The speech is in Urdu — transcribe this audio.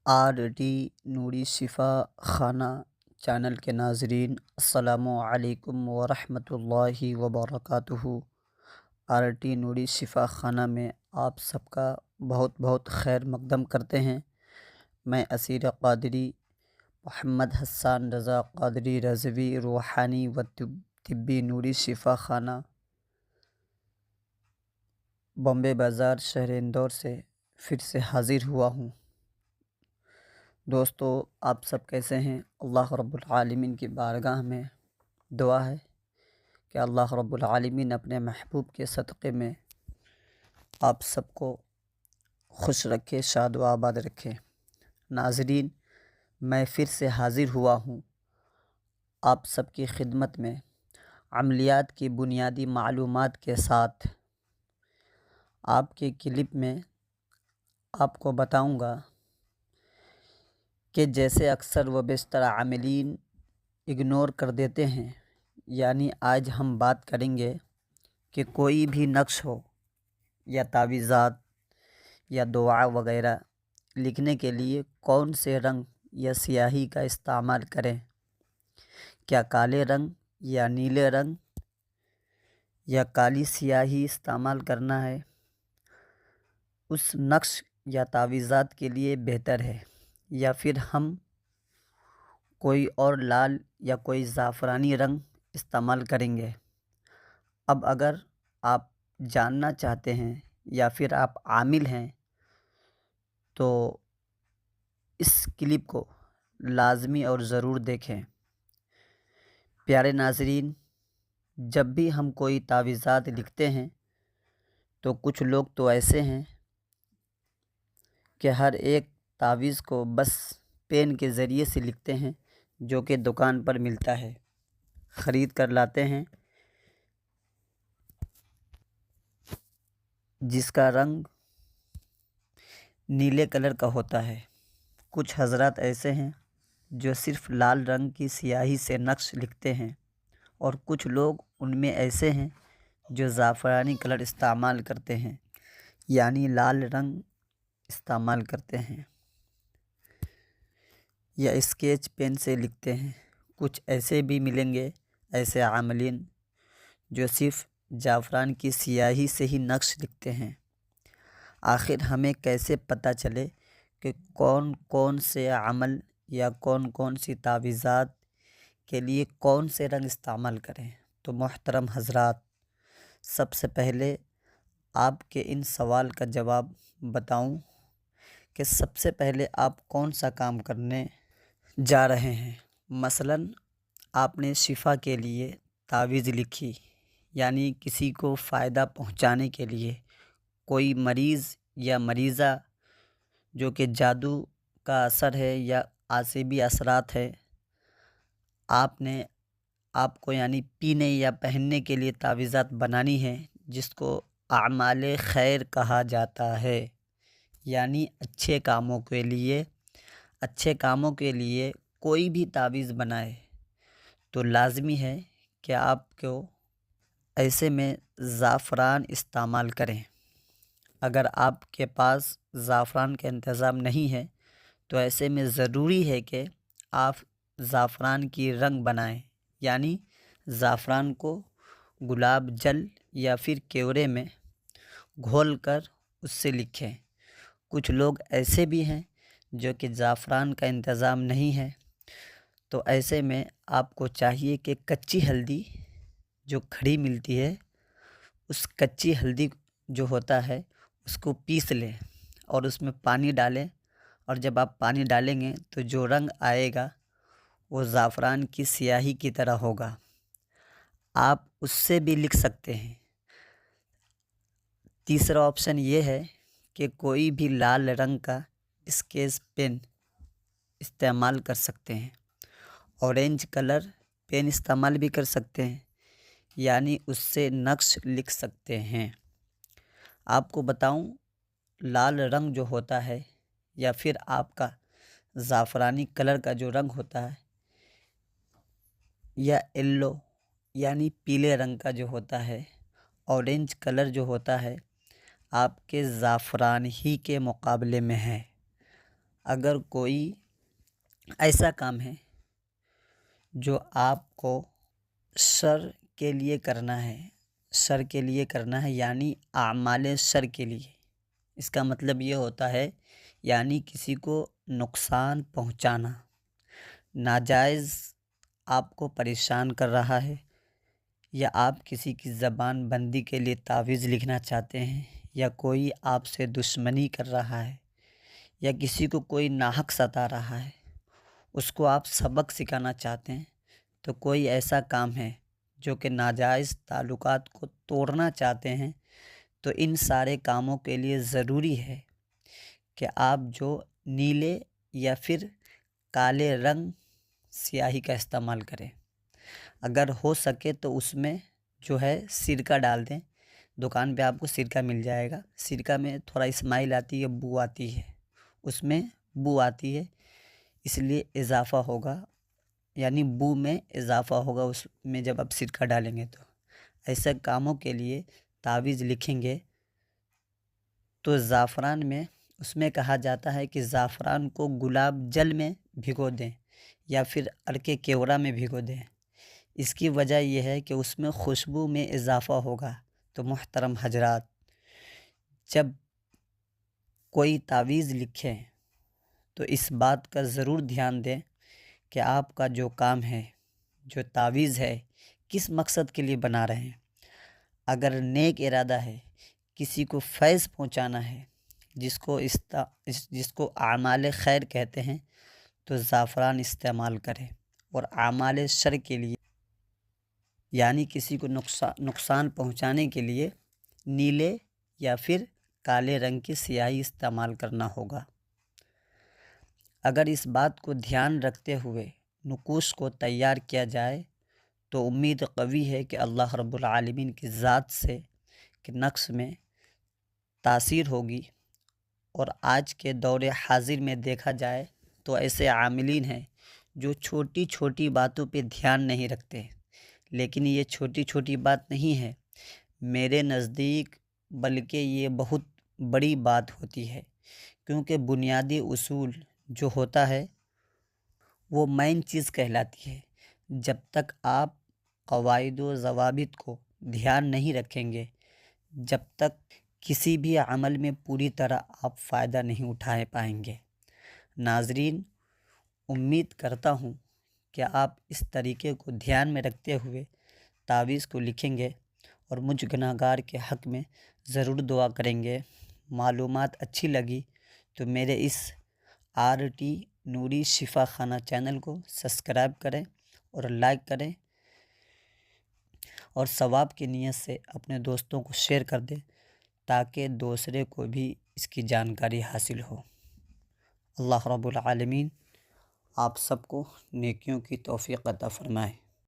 RD نوری شفا خانہ چینل کے ناظرین، السلام علیکم ورحمۃ اللہ وبرکاتہ۔ RD نوری شفا خانہ میں آپ سب کا بہت بہت خیر مقدم کرتے ہیں۔ میں اسیر قادری محمد حسان رضا قادری رضوی روحانی و طبی نوری شفا خانہ بمبے بازار شہر اندور سے پھر سے حاضر ہوا ہوں۔ دوستو، آپ سب کیسے ہیں؟ اللہ رب العالمین کی بارگاہ میں دعا ہے کہ اللہ رب العالمین اپنے محبوب کے صدقے میں آپ سب کو خوش رکھے، شاد و آباد رکھے۔ ناظرین، میں پھر سے حاضر ہوا ہوں آپ سب کی خدمت میں عملیات کی بنیادی معلومات کے ساتھ۔ آپ کے کلپ میں آپ کو بتاؤں گا کہ جیسے اکثر و بیشتر عاملین اگنور کر دیتے ہیں، یعنی آج ہم بات کریں گے کہ کوئی بھی نقش ہو یا تعویذات یا دعا وغیرہ لکھنے کے لیے کون سے رنگ یا سیاہی کا استعمال کریں۔ کیا کالے رنگ یا نیلے رنگ یا کالی سیاہی استعمال کرنا ہے اس نقش یا تعویذات کے لیے بہتر ہے، یا پھر ہم کوئی اور لال یا کوئی زعفرانی رنگ استعمال کریں گے؟ اب اگر آپ جاننا چاہتے ہیں یا پھر آپ عامل ہیں تو اس کلپ کو لازمی اور ضرور دیکھیں۔ پیارے ناظرین، جب بھی ہم کوئی تعویذات لکھتے ہیں تو کچھ لوگ تو ایسے ہیں کہ ہر ایک تعویذ کو بس پین کے ذریعے سے لکھتے ہیں، جو کہ دکان پر ملتا ہے، خرید کر لاتے ہیں، جس کا رنگ نیلے کلر کا ہوتا ہے۔ کچھ حضرات ایسے ہیں جو صرف لال رنگ کی سیاہی سے نقش لکھتے ہیں، اور کچھ لوگ ان میں ایسے ہیں جو زعفرانی کلر استعمال کرتے ہیں، یعنی لال رنگ استعمال کرتے ہیں یا اسکیچ پین سے لکھتے ہیں۔ کچھ ایسے بھی ملیں گے، ایسے عاملین جو صرف زعفران کی سیاہی سے ہی نقش لکھتے ہیں۔ آخر ہمیں کیسے پتہ چلے کہ کون کون سے عمل یا کون کون سی تعویذات کے لیے کون سے رنگ استعمال کریں؟ تو محترم حضرات، سب سے پہلے آپ کے ان سوال کا جواب بتاؤں کہ سب سے پہلے آپ کون سا کام کرنے جا رہے ہیں۔ مثلاً آپ نے شفا کے لیے تعویذ لکھی، یعنی کسی کو فائدہ پہنچانے کے لیے، کوئی مریض یا مریضہ جو کہ جادو کا اثر ہے یا عصبی اثرات ہے، آپ کو یعنی پینے یا پہننے کے لیے تعویذات بنانی ہے، جس کو اعمال خیر کہا جاتا ہے، یعنی اچھے کاموں کے لیے کوئی بھی تعویذ بنائے تو لازمی ہے کہ آپ کو ایسے میں زعفران استعمال کریں۔ اگر آپ کے پاس زعفران کا انتظام نہیں ہے تو ایسے میں ضروری ہے کہ آپ زعفران کی رنگ بنائیں، یعنی زعفران کو گلاب جل یا پھر کیوڑے میں گھول کر اس سے لکھیں۔ کچھ لوگ ایسے بھی ہیں جو کہ زعفران کا انتظام نہیں ہے، تو ایسے میں آپ کو چاہیے کہ کچی ہلدی جو کھڑی ملتی ہے، اس کچی ہلدی جو ہوتا ہے اس کو پیس لیں اور اس میں پانی ڈالیں، اور جب آپ پانی ڈالیں گے تو جو رنگ آئے گا وہ زعفران کی سیاہی کی طرح ہوگا۔ آپ اس سے بھی لکھ سکتے ہیں۔ تیسرا آپشن یہ ہے کہ کوئی بھی لال رنگ کا اسکیچ پین استعمال کر سکتے ہیں، اورینج کلر پین استعمال بھی کر سکتے ہیں، یعنی اس سے نقش لکھ سکتے ہیں۔ آپ کو بتاؤں، لال رنگ جو ہوتا ہے یا پھر آپ کا زعفرانی کلر کا جو رنگ ہوتا ہے، یا یلو یعنی پیلے رنگ کا جو ہوتا ہے، اورینج کلر جو ہوتا ہے، آپ کے زعفران ہی کے مقابلے میں ہے۔ اگر کوئی ایسا کام ہے جو آپ کو شر کے لیے کرنا ہے یعنی اعمال شر کے لیے، اس کا مطلب یہ ہوتا ہے یعنی کسی کو نقصان پہنچانا، ناجائز آپ کو پریشان کر رہا ہے، یا آپ کسی کی زبان بندی کے لیے تعویذ لکھنا چاہتے ہیں، یا کوئی آپ سے دشمنی کر رہا ہے، یا کسی کو کوئی ناحق ستا رہا ہے، اس کو آپ سبق سکھانا چاہتے ہیں، تو کوئی ایسا کام ہے جو کہ ناجائز تعلقات کو توڑنا چاہتے ہیں، تو ان سارے کاموں کے لیے ضروری ہے کہ آپ جو نیلے یا پھر کالے رنگ سیاہی کا استعمال کریں۔ اگر ہو سکے تو اس میں جو ہے سرکہ ڈال دیں، دکان پہ آپ کو سرکہ مل جائے گا، سرکہ میں تھوڑا اسمائل آتی ہے، بو آتی ہے، اس میں بو آتی ہے، اس لیے اضافہ ہوگا، یعنی بو میں اضافہ ہوگا اس میں جب آپ سرکہ ڈالیں گے۔ تو ایسے کاموں کے لیے تعویذ لکھیں گے تو زعفران میں، اس میں کہا جاتا ہے کہ زعفران کو گلاب جل میں بھگو دیں یا پھر عرق کیورا میں بھگو دیں۔ اس کی وجہ یہ ہے کہ اس میں خوشبو میں اضافہ ہوگا۔ تو محترم حضرات، جب کوئی تعویذ لکھیں تو اس بات کا ضرور دھیان دیں کہ آپ کا جو کام ہے، جو تعویذ ہے، کس مقصد کے لیے بنا رہے ہیں۔ اگر نیک ارادہ ہے، کسی کو فیض پہنچانا ہے، جس کو اعمال خیر کہتے ہیں، تو زعفران استعمال کریں، اور اعمال شر کے لیے یعنی کسی کو نقصان پہنچانے کے لیے نیلے یا پھر کالے رنگ کی سیاہی استعمال کرنا ہوگا۔ اگر اس بات کو دھیان رکھتے ہوئے نقوش کو تیار کیا جائے تو امید قوی ہے کہ اللہ رب العالمین کی ذات سے کہ نقش میں تاثیر ہوگی۔ اور آج کے دور حاضر میں دیکھا جائے تو ایسے عاملین ہیں جو چھوٹی چھوٹی باتوں پہ دھیان نہیں رکھتے، لیکن یہ چھوٹی چھوٹی بات نہیں ہے میرے نزدیک، بلکہ یہ بہت بڑی بات ہوتی ہے، کیونکہ بنیادی اصول جو ہوتا ہے وہ مین چیز کہلاتی ہے۔ جب تک آپ قواعد و ضوابط کو دھیان نہیں رکھیں گے، جب تک کسی بھی عمل میں پوری طرح آپ فائدہ نہیں اٹھا پائیں گے۔ ناظرین، امید کرتا ہوں کہ آپ اس طریقے کو دھیان میں رکھتے ہوئے تعویذ کو لکھیں گے اور مجھ گناہگار کے حق میں ضرور دعا کریں گے۔ معلومات اچھی لگی تو میرے اس RT نوری شفا خانہ چینل کو سبسکرائب کریں اور لائک کریں، اور ثواب کی نیت سے اپنے دوستوں کو شیئر کر دیں تاکہ دوسرے کو بھی اس کی جانکاری حاصل ہو۔ اللہ رب العالمین آپ سب کو نیکیوں کی توفیق عطا فرمائے۔